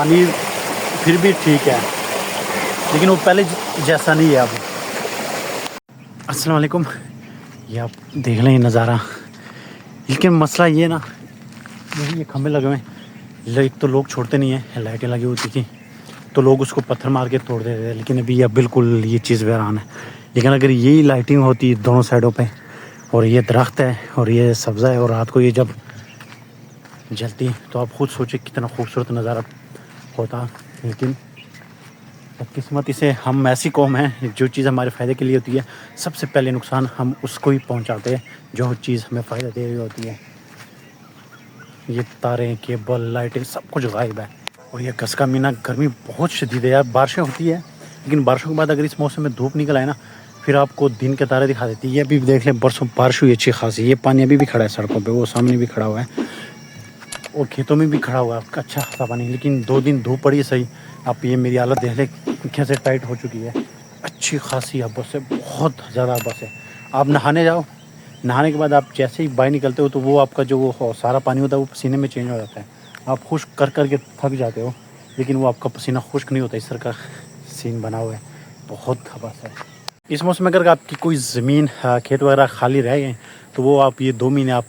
पानी फिर भी ठीक है, लेकिन वो पहले जैसा नहीं है अब। अस्सलाम वालेकुम, ये आप देख लें नज़ारा। लेकिन मसला ये ना, ये खंभे लगे हुए हैं, एक तो लोग छोड़ते नहीं हैं। लाइटें लगी होती थी तो लोग उसको पत्थर मार के तोड़ देते थे, लेकिन अभी अब बिल्कुल ये चीज़ वीरान है। लेकिन अगर यही लाइटिंग होती दोनों साइडों पे, और ये दरख्त है और ये सब्ज़ा है, और रात को ये जब जलती तो आप खुद सोचिए कितना खूबसूरत नज़ारा होता। लेकिन बदकिस्मती से हम ऐसी कौम है, जो चीज़ हमारे फ़ायदे के लिए होती है सबसे पहले नुकसान हम उसको ही पहुंचाते हैं जो चीज़ हमें फ़ायदा दे रही होती है। ये तारें, केबल, लाइटें सब कुछ गायब है। और ये गस का महीना, गर्मी बहुत शदीद है यार। बारिशें होती है, लेकिन बारिशों के बाद अगर इस मौसम में धूप निकल आए ना, फिर आपको दिन के तारे दिखा देती है। ये अभी देख लें, बरसों बारिश हुई अच्छी खासी, ये पानी अभी भी खड़ा है सड़कों पे, वो सामने भी खड़ा हुआ है और खेतों में भी खड़ा हुआ है अच्छा खासा पानी। लेकिन 2 दिन धूप पड़ी सही, आप ये मेरी हालत देख लें कैसे टाइट हो चुकी है। अच्छी खासी बस है, बहुत ज़्यादा बस है। आप नहाने जाओ, नहाने के बाद आप जैसे ही बाहर निकलते हो तो वो आपका जो वो सारा पानी होता है वो पसीने में चेंज हो जाता है। आप खुश्क कर कर के थक जाते हो, लेकिन वो आपका पसीना खुश्क नहीं होता। इस तरह का सीन बना हुआ है, बहुत खबास है। इस मौसम में अगर आपकी कोई ज़मीन, खेत वगैरह खाली रह गए तो वो आप ये 2 महीने आप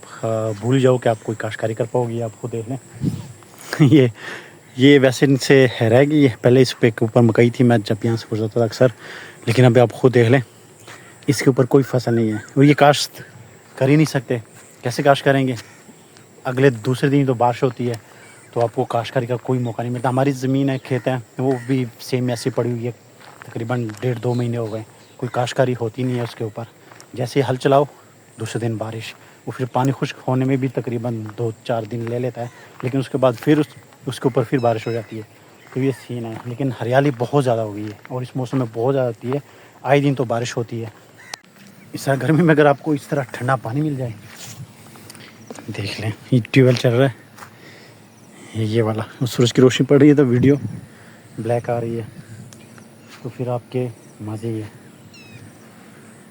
भूल जाओ कि आप कोई काश्तकारी कर पाओगे। आप खुद देख लें ये वैसे इनसे रह गई है। पहले इस पे के ऊपर मकई थी, मैं जब यहाँ से गुजरता था अक्सर, लेकिन अभी आप खुद देख लें इसके ऊपर कोई फसल नहीं है। और ये काश्त कर ही नहीं सकते, कैसे काश्त करेंगे? अगले दूसरे दिन तो बारिश होती है तो आपको काश्तकारी का कोई मौका नहीं मिलता। हमारी ज़मीन है, खेत है, वो भी सेम ऐसी पड़ी हुई है, तकरीबन 1.5-2 महीने हो गए, कोई काश्तकारी होती नहीं है उसके ऊपर। जैसे हल चलाओ दूसरे दिन बारिश, वो फिर पानी खुश्क होने में भी तकरीबन 2-4 दिन ले लेता है, लेकिन उसके बाद फिर उसके ऊपर फिर बारिश हो जाती है। तो ये सीन है। लेकिन हरियाली बहुत ज़्यादा हो गई है और इस मौसम में बहुत ज़्यादा होती है, आए दिन तो बारिश होती है। इस तरह गर्मी में अगर आपको इस तरह ठंडा पानी मिल जाए, देख लें ये ट्यूबवेल चल रहा है, ये वाला, सूरज की रोशनी पड़ रही है तो वीडियो ब्लैक आ रही है, तो फिर आपके मज़े ही है।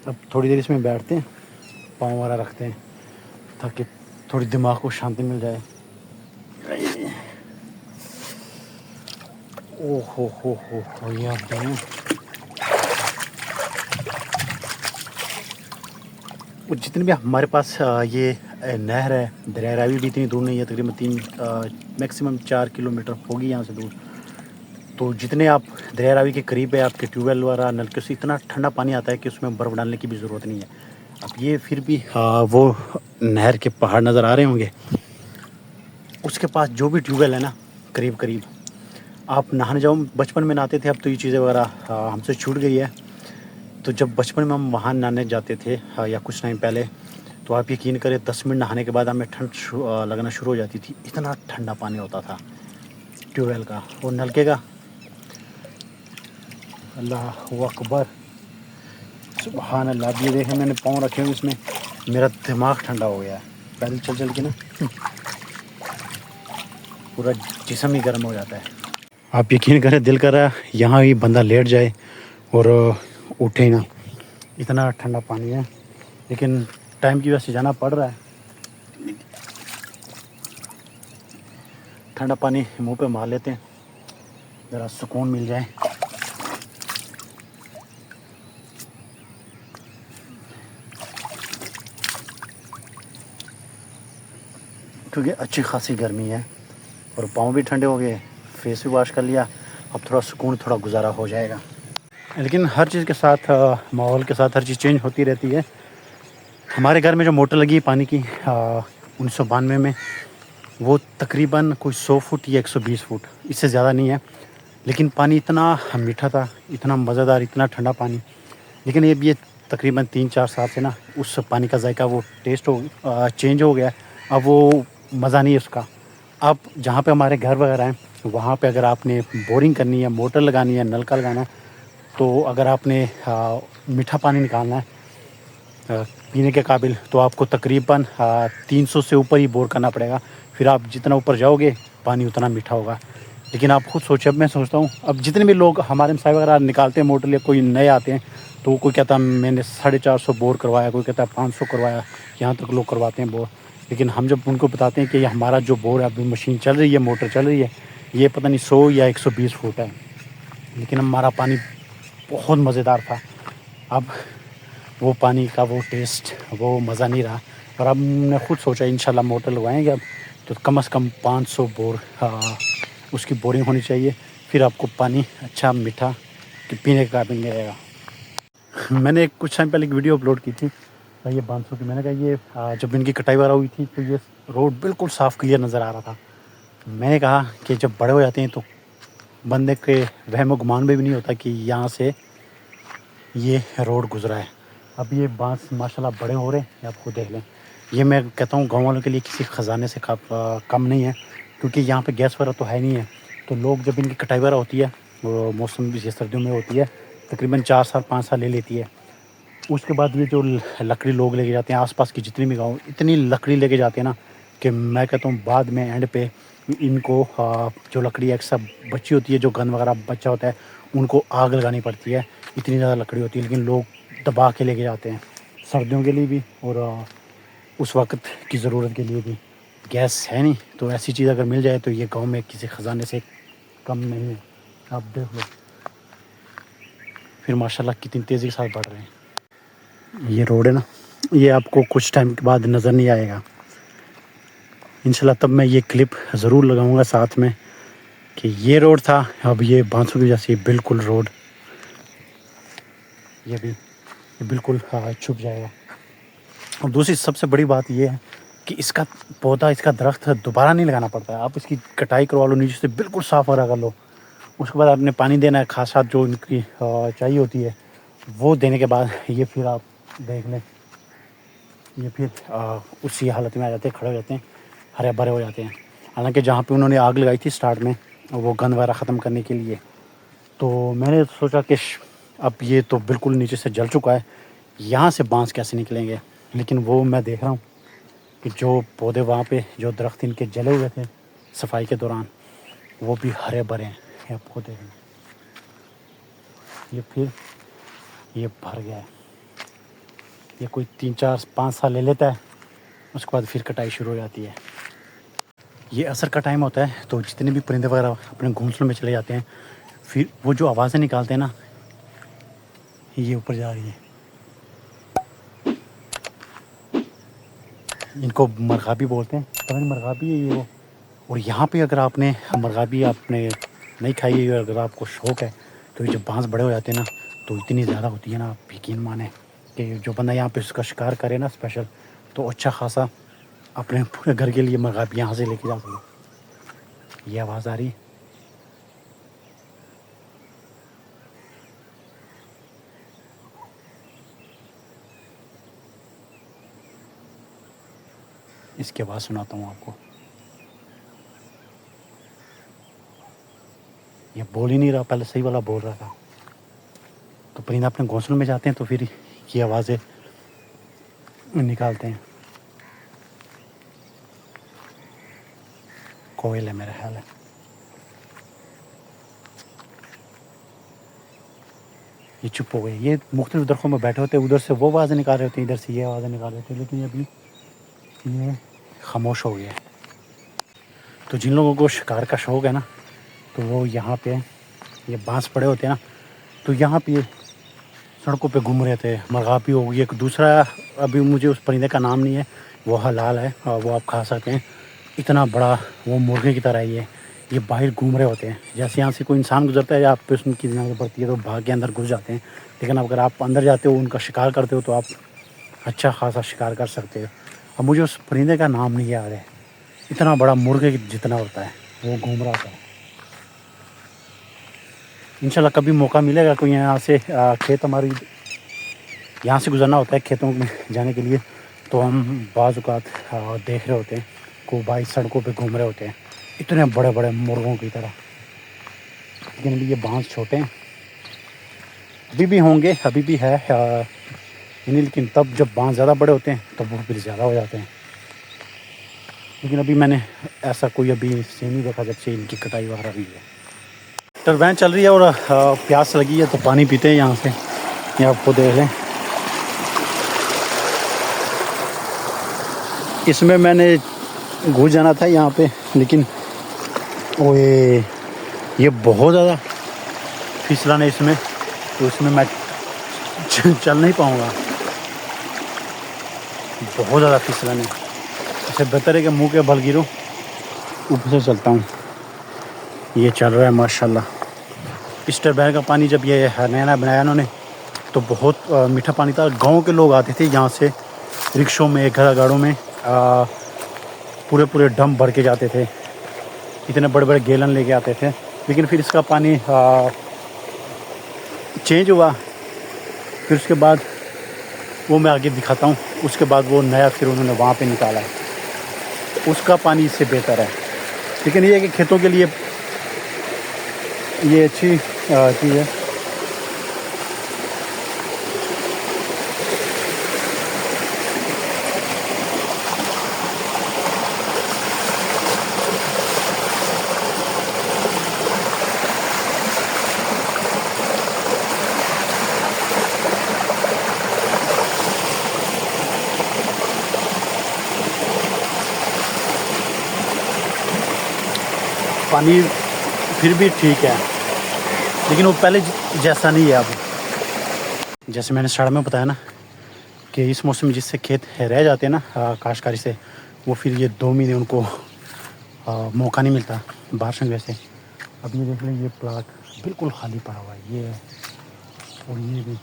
अब थोड़ी देर इसमें बैठते हैं, पाँव वाला रखते हैं ताकि थोड़ी दिमाग को शांति मिल जाए। ओहो हो ये आप देखें, और जितने भी हमारे पास ये नहर है, दरिया रावी भी इतनी दूर नहीं है, तकरीबन 3 मैक्सिमम 4 किलोमीटर होगी यहाँ से दूर। तो जितने आप दरिया रावी के करीब है, आपके ट्यूबवेल वगैरह नलके से इतना ठंडा पानी आता है कि उसमें बर्फ़ डालने की भी ज़रूरत नहीं है। अब ये फिर भी वो नहर के पहाड़ नज़र आ रहे होंगे, उसके पास जो भी ट्यूबवेल है ना, करीब करीब आप नहाने जाओ। बचपन में नहाते थे, अब तो ये चीज़ें वगैरह हमसे छूट गई है। तो जब बचपन में हम वहाँ नहाने जाते थे या कुछ टाइम पहले, तो आप यकीन करें 10 मिनट नहाने के बाद हमें ठंड लगना शुरू हो जाती थी। इतना ठंडा पानी होता था ट्यूबवेल का और नलके का। अल्लाह अकबर, सुभान अल्लाह। ये देखें मैंने पाँव रखे हुए इसमें, मेरा दिमाग ठंडा हो गया है पैदल चल चल के ना, पूरा जिस्म ही गर्म हो जाता है। आप यकीन करें दिल कर रहा है यहाँ ही बंदा लेट जाए और उठे ना, इतना ठंडा पानी है। लेकिन टाइम की वजह से जाना पड़ रहा है। ठंडा पानी मुंह पे मार लेते हैं, ज़रा सुकून मिल जाए। क्योंकि अच्छी खासी गर्मी है और पाँव भी ठंडे हो गए, फेस भी वॉश कर लिया, अब थोड़ा सुकून, थोड़ा गुजारा हो जाएगा। लेकिन हर चीज़ के साथ, माहौल के साथ हर चीज़ चेंज होती रहती है। हमारे घर में जो मोटर लगी है पानी की 1992 में, वो तकरीबन कोई 100 फुट या 120 फुट, इससे ज़्यादा नहीं है। लेकिन पानी इतना मीठा था, इतना मज़ेदार, इतना ठंडा पानी। लेकिन ये तकरीबन 3-4 साल से ना उस पानी का जायका वो टेस्ट चेंज हो गया। अब वो मज़ा नहीं है उसका। अब जहाँ पे हमारे घर वगैरह हैं, वहाँ पे अगर आपने बोरिंग करनी है, मोटर लगानी है, नलका लगाना है, तो अगर आपने मीठा पानी निकालना है पीने के काबिल, तो आपको तकरीबन 300 से ऊपर ही बोर करना पड़ेगा। फिर आप जितना ऊपर जाओगे पानी उतना मीठा होगा। लेकिन आप खुद सोचिए, अब मैं सोचता हूँ, अब जितने भी लोग हमारे मसाई वगैरह निकालते हैं मोटर, या कोई नए आते हैं, तो कोई कहता है मैंने 450 बोर करवाया, कोई कहता है 500 करवाया, यहाँ तक लोग करवाते हैं बोर। लेकिन हम जब उनको बताते हैं कि ये हमारा जो बोर है, अभी मशीन चल रही है, मोटर चल रही है, ये पता नहीं 100 या 120 फुट है, लेकिन हमारा पानी बहुत मज़ेदार था। अब वो पानी का वो टेस्ट, वो मज़ा नहीं रहा। और अब हमने खुद सोचा इंशाल्लाह मोटर लगवाएंगे अब, तो कम से कम 500 बोर उसकी बोरिंग होनी चाहिए, फिर आपको पानी अच्छा मीठा कि पीने का भी मिलेगा। मैंने कुछ टाइम पहले एक वीडियो अपलोड की थी ये बांसों की। मैंने कहा ये जब इनकी कटाई वगैरह हुई थी तो ये रोड बिल्कुल साफ़ क्लियर नज़र आ रहा था। मैंने कहा कि जब बड़े हो जाते हैं तो बंदे के वहम गुमान में भी नहीं होता कि यहाँ से ये रोड गुजरा है। अब ये बांस माशाल्लाह बड़े हो रहे हैं, ये आपको देख लें। ये मैं कहता हूँ गाँव वालों के लिए किसी ख़जाने से कम नहीं है, क्योंकि यहाँ पे गैस वगैरह तो है नहीं है। तो लोग जब इनकी कटाई वगैरह होती है, वो मौसम ये सर्दियों में होती है, तकरीबन 4 साल 5 साल ले लेती है। उसके बाद ये जो लकड़ी लोग लेके जाते हैं, आसपास की जितनी भी गाँव, इतनी लकड़ी लेके जाते हैं ना कि मैं कहता हूँ बाद में एंड पे इनको जो लकड़ी एक्स्ट्रा बची होती है, जो गन वगैरह बचा होता है, उनको आग लगानी पड़ती है। इतनी ज़्यादा लकड़ी होती है, लेकिन लोग दबा के लेके जाते हैं, सर्दियों के लिए भी और उस वक्त की ज़रूरत के लिए भी। गैस है नहीं, तो ऐसी चीज़ अगर मिल जाए तो ये गाँव में किसी ख़जाने से कम नहीं है। आप देख लो, फिर माशाल्लाह कितनी तेज़ी के साथ बढ़ रहे हैं। ये रोड है ना, ये आपको कुछ टाइम के बाद नज़र नहीं आएगा इंशाल्लाह। तब मैं ये क्लिप ज़रूर लगाऊंगा साथ में कि ये रोड था, अब ये बांसों की वजह से बिल्कुल रोड ये बिल्कुल छुप जाएगा। और दूसरी सबसे बड़ी बात ये है कि इसका पौधा, इसका दरख्त दोबारा नहीं लगाना पड़ता है। आप इसकी कटाई करवा लो, नीचे से बिल्कुल साफ़ वगैरह कर लो, उसके बाद आपने पानी देना है, खासात जो इनकी चाहिए होती है वो देने के बाद ये फिर आप देख लें, ये फिर उसी हालत में आ जाते हैं, खड़े हो जाते हैं, हरे भरे हो जाते हैं। हालांकि जहाँ पे उन्होंने आग लगाई थी स्टार्ट में, वो गन वगैरह ख़त्म करने के लिए, तो मैंने सोचा कि अब ये तो बिल्कुल नीचे से जल चुका है, यहाँ से बांस कैसे निकलेंगे। लेकिन वो मैं देख रहा हूँ कि जो पौधे वहाँ पे, जो दरख्त इनके जले हुए थे सफाई के दौरान, वो भी हरे भरे हैं। ये आपको देखें, ये फिर ये भर गया है। ये कोई 3-4-5 साल ले लेता है, उसके बाद फिर कटाई शुरू हो जाती है। ये असर का टाइम होता है, तो जितने भी परिंदे वगैरह अपने घोंसलों में चले जाते हैं, फिर वो जो आवाज़ें निकालते हैं ना, ये ऊपर जा रही है, इनको मरगाबी बोलते हैं, पता नहीं मरगाबी है ये वो। और यहाँ पे अगर आपने मरगाबी आपने नहीं खाई है, अगर आपको शौक़ है, तो ये जब बांस बड़े हो जाते हैं ना, तो इतनी ज़्यादा होती है ना, आप यकीन माने कि जो बंदा यहाँ पे उसका शिकार करे ना स्पेशल, तो अच्छा खासा अपने पूरे घर के लिए मरगाबी यहाँ से लेके जा सके। ये आवाज़ आ रही है, इसकी आवाज़ सुनाता हूँ आपको। ये बोल ही नहीं रहा, पहले सही वाला बोल रहा था। तो परिंदा अपने घोंसलों में जाते हैं तो फिर ये आवाज़ें निकालते हैं। कोयल है मेरा ख्याल है। ये चुप हो गए, ये मुख्तलिफ दरख्तों में बैठे होते हैं, उधर से वो आवाज़ें निकाल रहे होते हैं, इधर से ये आवाज़ें निकाल रहे थे, लेकिन अभी ये खामोश हो गया। तो जिन लोगों को शिकार का शौक़ है ना, तो वो यहाँ पे ये बांस पड़े होते हैं ना, तो यहाँ पे सड़कों पे घूम रहे थे। मरगाबी हो गई, एक दूसरा अभी मुझे उस परिंदे का नाम नहीं है, वो हलाल है और वो आप खा सकते हैं। इतना बड़ा वो मुर्गे की तरह ही है, ये बाहर घूम रहे होते हैं। जैसे यहाँ से कोई इंसान गुजरता है या आप पे उनकी नज़र पड़ती है तो भाग के अंदर घुस जाते हैं, लेकिन अगर आप अंदर जाते हो, उनका शिकार करते हो, तो आप अच्छा खासा शिकार कर सकते हो। अब मुझे उस परिंदे का नाम नहीं याद है, इतना बड़ा मुर्गे जितना होता है, वो घूम रहा था। इंशाल्लाह कभी मौका मिलेगा, कोई यहाँ से खेत, हमारी यहाँ से गुजरना होता है खेतों में जाने के लिए, तो हम बाज़ औक़ात देख रहे होते हैं को भाई सड़कों पे घूम रहे होते हैं, इतने बड़े बड़े मुर्गों की तरह। लेकिन अभी ये बांस छोटे हैं, अभी भी होंगे, अभी भी है नहीं, लेकिन तब जब बांस ज़्यादा बड़े होते हैं तब वो फिर ज़्यादा हो जाते हैं। लेकिन अभी मैंने ऐसा कोई अभी सीन नहीं देखा जब से इनकी कटाई वगैरह हुई है। टरबाइन चल रही है और प्यास लगी है, तो पानी पीते हैं यहाँ से। ये आपको देख लें, इसमें मैंने घुस जाना था यहाँ पे, लेकिन ओए ये बहुत ज़्यादा फिसलन है इसमें, तो इसमें मैं चल नहीं पाऊँगा, बहुत ज़्यादा फिसलन है। इससे बेहतर है कि मुंह के बल गिरो, ऊपर से चलता हूँ। ये चल रहा है माशाल्लाह। इस टरबाइन का पानी जब ये नया नया बनाया इन्होंने तो बहुत मीठा पानी था। गांव के लोग आते थे यहाँ से रिक्शों में, गाड़ों में पूरे पूरे ड्रम भर के जाते थे, इतने बड़े बड़े गैलन लेके आते थे। लेकिन फिर इसका पानी चेंज हुआ, फिर उसके बाद वो मैं आगे दिखाता हूँ। उसके बाद वो नया फिर उन्होंने वहाँ पे निकाला है, उसका पानी इससे बेहतर है। लेकिन ये है कि खेतों के लिए ये अच्छी चीज़ है। पानी फिर भी ठीक है, लेकिन वो पहले जैसा नहीं है अब। जैसे मैंने स्टार्ट में बताया ना कि इस मौसम में जिससे खेत रह जाते हैं ना काश्तकारी से, वो फिर ये 2 महीने उनको मौका नहीं मिलता बारिश की वजह से। अब ये देख लें, ये प्लाट बिल्कुल खाली पड़ा हुआ है ये, और ये भी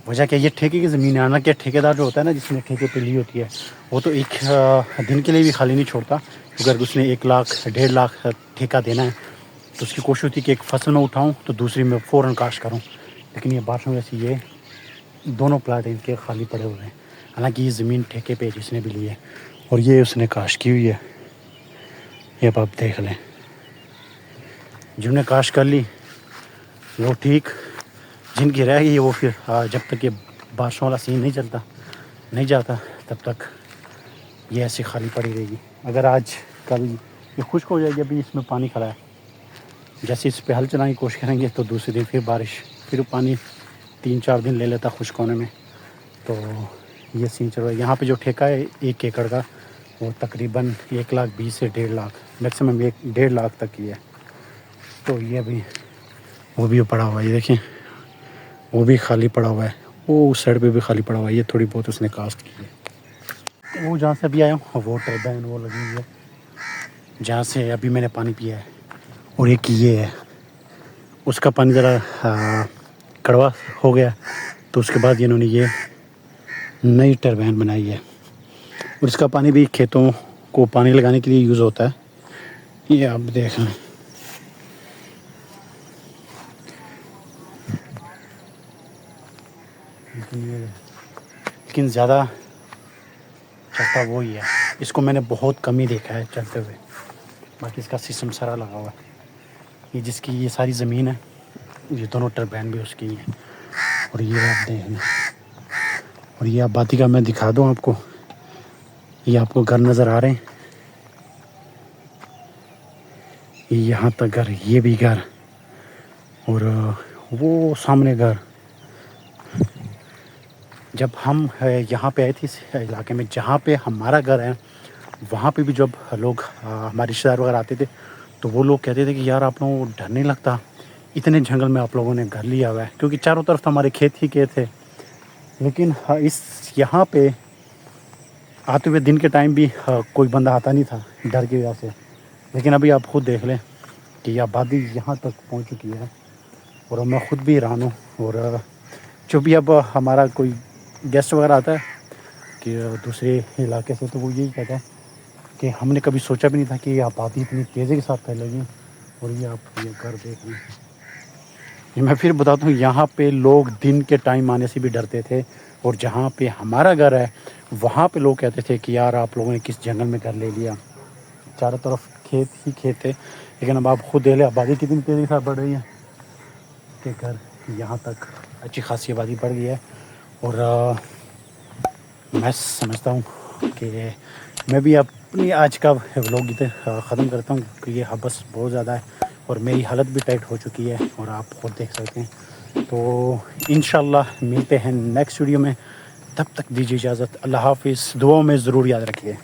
वजह क्या, ये ठेके की ज़मीन है ना। क्या ठेकेदार जो होता है ना, जिसने ठेके पे ली होती है, वो तो एक दिन के लिए भी खाली नहीं छोड़ता। अगर उसने 1 लाख 1.5 लाख ठेका देना है तो उसकी कोशिश होती है कि एक फसल में उठाऊं तो दूसरी में फ़ौरन काश्त करूं। लेकिन ये बारिश में वैसे ये दोनों प्लाट इनके खाली पड़े हुए हैं। हालांकि ये ज़मीन ठेके पे जिसने भी ली है, और ये उसने काश्त की हुई है। ये अब आप देख लें, जिन्होंने काश्त कर ली वो ठीक, जिनकी रह गई वो फिर जब तक ये बारिशों वाला सीन नहीं जाता तब तक ये ऐसी खाली पड़ी रहेगी। अगर आज कल ये खुश्क हो जाएगी, अभी इसमें पानी खड़ा है, जैसे इस पे हल चलाने की कोशिश करेंगे तो दूसरे दिन फिर बारिश, फिर पानी 3-4 दिन ले लेता खुश्क होने में। तो ये सीन चल रहा है। यहाँ पे जो ठेका है 1 एकड़ का, वो तकरीबन 1,20,000 से 1.5 लाख, मैक्सिमम 1.5 लाख तक की है। तो ये भी वो भी पड़ा हुआ है, ये देखें वो भी खाली पड़ा हुआ है, वो उस साइड पे भी खाली पड़ा हुआ है। ये थोड़ी बहुत उसने कास्ट की है। तो वो जहाँ से अभी आया हूँ वो टरबाइन वो लगी हुई है जहाँ से अभी मैंने पानी पिया है। और एक ये है, उसका पानी ज़रा कड़वा हो गया, तो उसके बाद इन्होंने ये नई टरबाइन बनाई है। और इसका पानी भी खेतों को पानी लगाने के लिए यूज़ होता है। ये आप देख लें, लेकिन ज़्यादा चलता वो ही है। इसको मैंने बहुत कम ही देखा है चलते हुए, बाकी इसका सिस्टम सारा लगा हुआ है। ये जिसकी ये सारी ज़मीन है, ये दोनों टरबाइन भी उसकी ही है। और ये आप देख लें, और ये आबादी का मैं दिखा दूँ आपको, ये आपको घर नज़र आ रहे हैं, ये यहाँ तक घर, ये भी घर, और वो सामने घर। जब हम यहाँ पे आए थे इस इलाके में, जहाँ पे हमारा घर है, वहाँ पे भी जब लोग हमारे रिश्तेदार वगैरह आते थे तो वो लोग कहते थे कि यार आप लोगों को डर नहीं लगता, इतने जंगल में आप लोगों ने घर लिया हुआ है, क्योंकि चारों तरफ तो हमारे खेत ही खेत थे। लेकिन इस यहाँ पे आते हुए दिन के टाइम भी कोई बंदा आता नहीं था डर की वजह से। लेकिन अभी आप खुद देख लें कि यह आबादी यहाँ तक पहुँच चुकी है, और मैं ख़ुद भी हैरान हूँ। और जो भी अब हमारा कोई गेस्ट वगैरह आता है कि दूसरे इलाके से, तो वो यही कहता है कि हमने कभी सोचा भी नहीं था कि ये आबादी इतनी तेज़ी के साथ फैलेगी। और ये आप ये घर देख लें, ये मैं फिर बताता हूँ, यहाँ पे लोग दिन के टाइम आने से भी डरते थे, और जहाँ पे हमारा घर है वहाँ पे लोग कहते थे कि यार आप लोगों ने किस जंगल में घर ले लिया, चारों तरफ खेत ही खेत थे। लेकिन अब आप खुद देख लें आबादी कितनी तेज़ी के साथ बढ़ रही है कि घर यहाँ तक अच्छी खासी आबादी बढ़ गई है। और मैं समझता हूँ कि मैं भी अपनी आज का व्लॉग इधर ख़त्म करता हूँ, क्योंकि ये हबस बहुत ज़्यादा है और मेरी हालत भी टाइट हो चुकी है, और आप खुद देख सकते हैं। तो इंशाल्लाह मिलते हैं नेक्स्ट वीडियो में, तब तक दीजिए इजाज़त। अल्लाह हाफ़िज़, दुआओं में ज़रूर याद रखिए।